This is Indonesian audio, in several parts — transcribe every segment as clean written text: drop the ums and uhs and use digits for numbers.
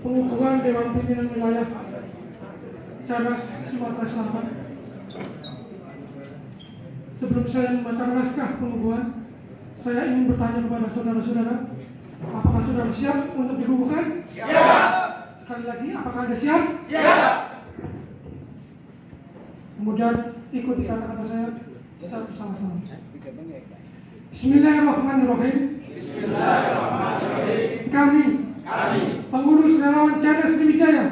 pengukuhan Dewan Pimpinan Wilayah Cadas Sumatera Selatan. Sebelum saya membaca naskah pengukuhan, saya ingin bertanya kepada saudara-saudara, apakah saudara siap untuk dikukuhkan? Siap. Sekali lagi, apakah Anda siap? Siap. Kemudian ikuti kata-kata saya secara bersama-sama. Bismillahirrahmanirrahim. Bismillahirrahmanirrahim. Kami, pengurus relawan Cadas Sriwijaya,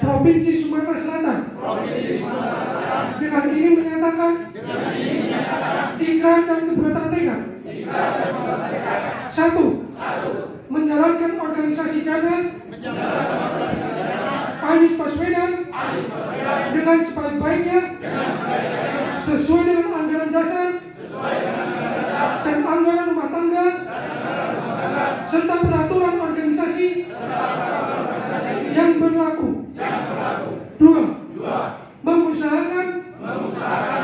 Provinsi Sumatera Selatan, dengan ini menyatakan ikrar dan keberatan tekad. Satu, menjalankan organisasi Cadas Anies Baswedan dengan sebaik-baiknya sesuai dengan anggaran dasar dan anggaran rumah tangga serta peraturan organisasi yang berlaku. Dua, mengusahakan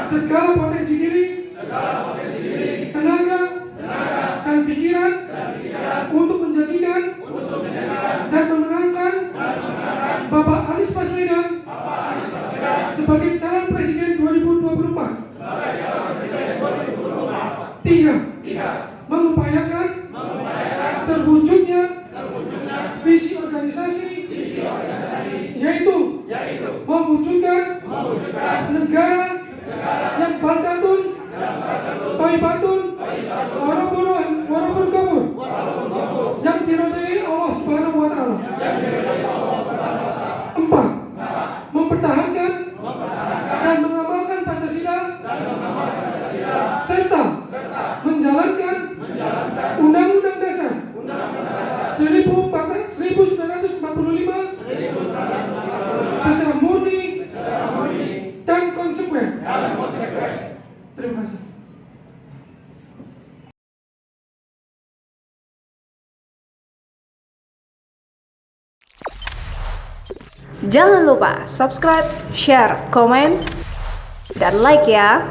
segala potensi diri, tenaga, dan pikiran untuk menjadikan dan memenangkan Bapak Anies Baswedan sebagai calon presiden 2024. Tiga, mengupayakan terwujudnya visi organisasi, yaitu mewujudkan negara yang Baldatun, Thaibatun, Warabun Gabur, yang diridhai Allah Subhanahu wa Ta'ala. Empat, mempertahankan dan mengamalkan Pancasila serta menjalankan Undang-Undang Dasar 1945 secara murni dan konsekuen. Terima kasih. Jangan lupa subscribe, share, komen, dan like ya.